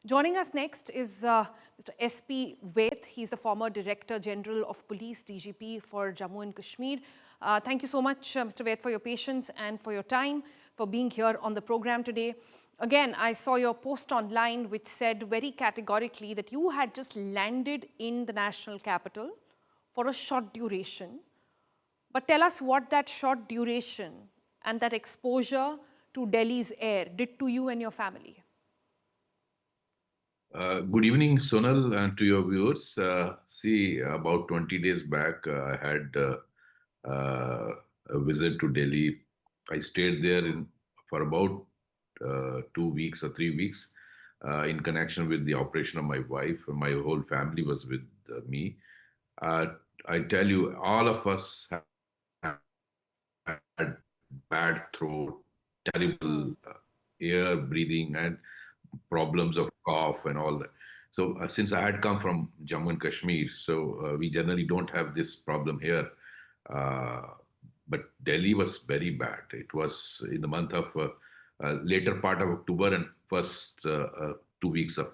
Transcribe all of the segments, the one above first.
Joining us next is Mr. S.P. Vaith. He's the former Director General of Police, DGP for Jammu and Kashmir. Thank you so much, Mr. Vaith, for your patience and for your time, for being here on the program today. Again, I saw your post online which said very categorically that you had just landed in the national capital for a short duration. But tell us what that short duration and that exposure to Delhi's air did to you and your family. Good evening, Sonal, and to your viewers. About 20 days back, I had a visit to Delhi. I stayed there for about 2 weeks or 3 weeks in connection with the operation of my wife. My whole family was with me. Uh, I tell you, all of us had bad throat, terrible air breathing, and problems of cough and all that. So since I had come from Jammu and Kashmir, so we generally don't have this problem here. Uh, but Delhi was very bad. It was in the month of later part of October and first 2 weeks of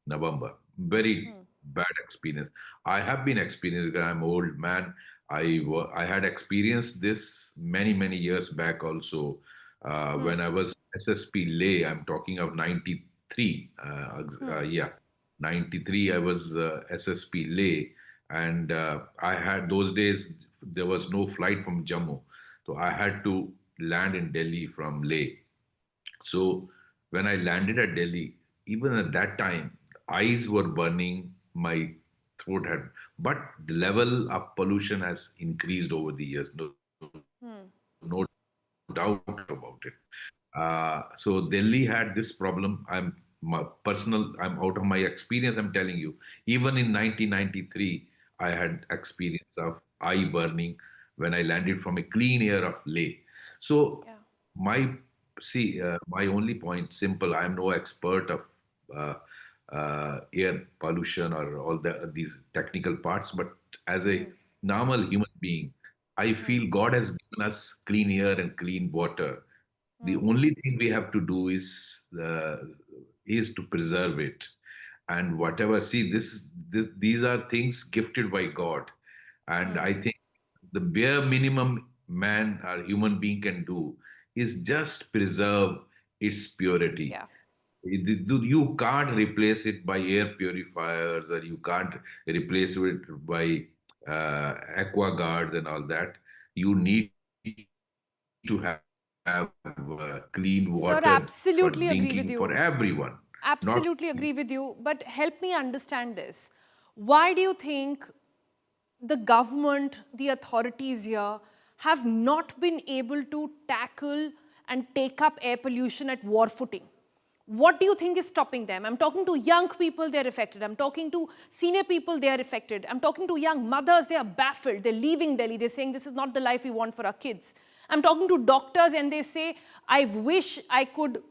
November. Very bad experience. I have been experiencing. I'm old man. I had experienced this many years back also when I was SSP Lay. I'm talking of 93. Yeah, 93. I was SSP Lay, and I had those days there was no flight from Jammu, so I had to land in Delhi from Leh. So when I landed at Delhi, even at that time, eyes were burning, my throat had, but the level of pollution has increased over the years. No doubt about it. So Delhi had this problem. I'm out of my experience. I'm telling you, even in 1993, I had experience of eye burning when I landed from a clean air of Leh. So Yeah. my my only point, simple. I am no expert of uh, air pollution or all these technical parts, but as a normal human being, I feel God has given us clean air and clean water. The only thing we have to do is to preserve it, and whatever. See, these are things gifted by God, and I think the bare minimum man or human being can do is just preserve its purity. Yeah. You can't replace it by air purifiers, or you can't replace it by aqua guards and all that. You need to have clean Sir, water for absolutely agree with drinking for you. everyone. Not Absolutely agree with you. But help me understand this. Why do you think the government, the authorities here, have not been able to tackle and take up air pollution at war footing? What do you think is stopping them? I'm talking to young people, they're affected. I'm talking to senior people, they are affected. I'm talking to young mothers, they are baffled. They're leaving Delhi. They're saying this is not the life we want for our kids. I'm talking to doctors and they say, I wish I could,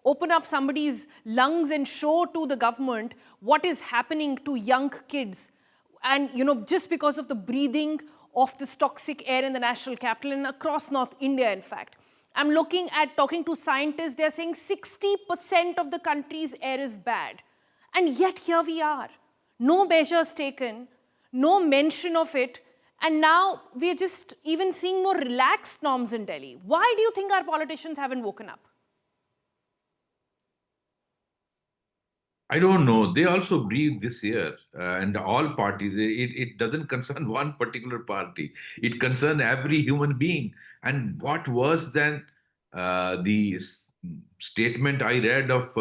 open up somebody's lungs and show to the government what is happening to young kids. And, just because of the breathing of this toxic air in the national capital and across North India, in fact. I'm looking at talking to scientists, they're saying 60% of the country's air is bad. And yet here we are. No measures taken, no mention of it, and now we're just even seeing more relaxed norms in Delhi. Why do you think our politicians haven't woken up? I don't know. They also breathe this year, and all parties. It doesn't concern one particular party. It concerns every human being. And what worse than the statement I read of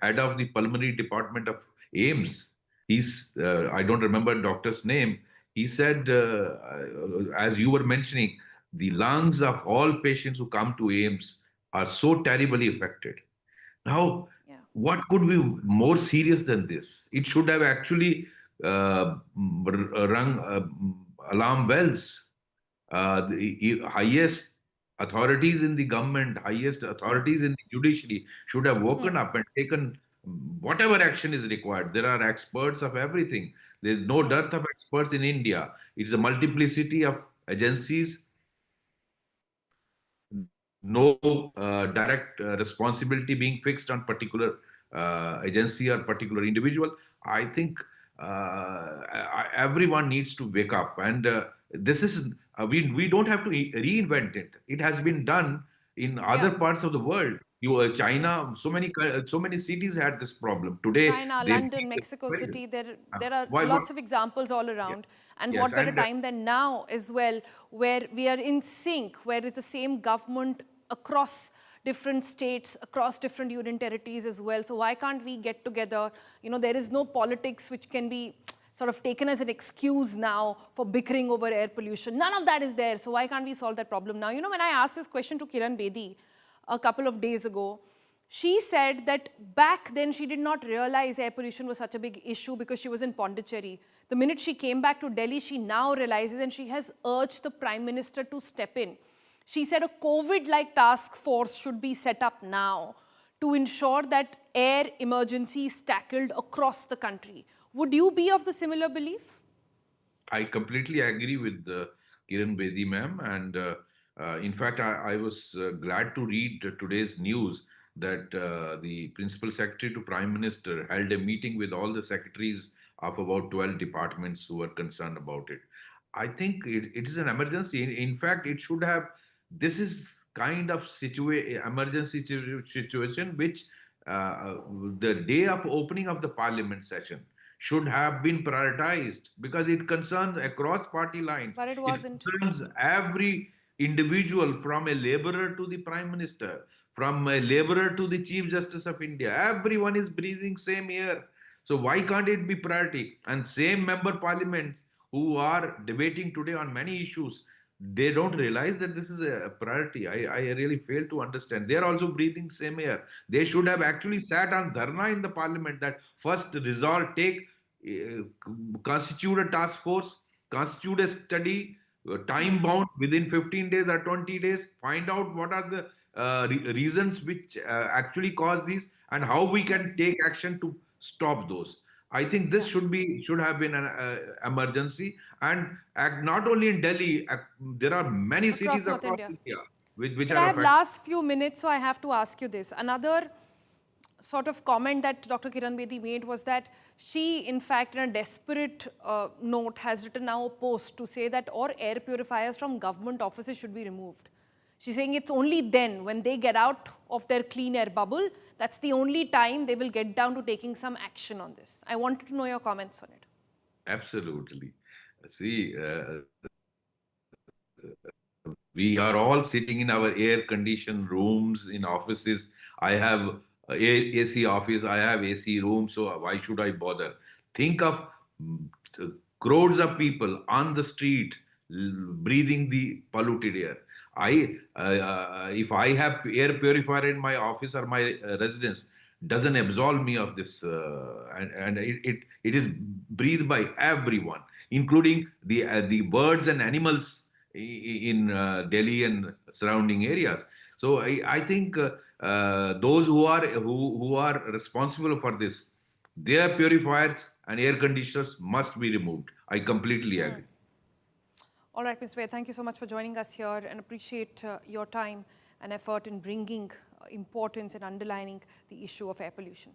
head of the pulmonary department of AIMS. I don't remember doctor's name. He said, as you were mentioning, the lungs of all patients who come to AIMS are so terribly affected. Now, Yeah. what could be more serious than this? It should have actually rung alarm bells. The highest authorities in the government, highest authorities in the judiciary should have woken up and taken whatever action is required. There are experts of everything. There's no dearth of experts in India. It's a multiplicity of agencies, no direct responsibility being fixed on particular agency or particular individual. I think everyone needs to wake up, and this is we don't have to reinvent it. It has been done in other Yeah. parts of the world. China, Yes. so many cities had this problem. Today, China, they London, Mexico very City, there are why lots of examples all yeah. around. And Yes, what better and time than now as well, where we are in sync, where it's the same government across different states, across different union territories as well. So why can't we get together? You know, there is no politics which can be sort of taken as an excuse now for bickering over air pollution. None of that is there. So why can't we solve that problem now? You know, when I asked this question to Kiran Bedi a couple of days ago, she said that back then she did not realize air pollution was such a big issue because she was in Pondicherry. The minute she came back to Delhi, she now realizes, and she has urged the Prime Minister to step in. She said a COVID-like task force should be set up now to ensure that air emergency is tackled across the country. Would you be of the similar belief? I completely agree with Kiran Bedi ma'am, and in fact, I was glad to read today's news that the Principal Secretary to Prime Minister held a meeting with all the secretaries of about 12 departments who were concerned about it. I think it is an emergency. In fact, it should have. This is kind of emergency situation which the day of opening of the Parliament session should have been prioritized because it concerns across party lines. But it It wasn't. concerns every individual from a laborer to the prime minister, from a laborer to the chief justice of India. Everyone is breathing same air. So why can't it be priority? And same member parliaments who are debating today on many issues, they don't realize that this is a priority. I really fail to understand. They are also breathing same air. They should have actually sat on dharna in the parliament that first resolve, take, uh, constitute a task force, constitute a study, time bound within 15 days or 20 days, find out what are the reasons which actually cause these and how we can take action to stop those. I think this Yeah. should have been an emergency, and not only in Delhi, there are many cities Across North across India. India which Sir, are I have affected. last few minutes, so I have to ask you this. Another sort of comment that Dr. Kiran Bedi made was that she, in fact, in a desperate note, has written now a post to say that all air purifiers from government offices should be removed. She's saying it's only then, when they get out of their clean air bubble, that's the only time they will get down to taking some action on this. I wanted to know your comments on it. Absolutely. See, we are all sitting in our air conditioned rooms in offices. I have AC office, I have AC room, so why should I bother? Think of crowds of people on the street breathing the polluted air. If I have air purifier in my office or my residence, doesn't absolve me of this, and it is breathed by everyone, including the birds and animals in Delhi and surrounding areas. So I think those who are responsible for this, their purifiers and air conditioners must be removed. I completely agree. All right, Ms. Ved, thank you so much for joining us here and appreciate your time and effort in bringing importance and underlining the issue of air pollution.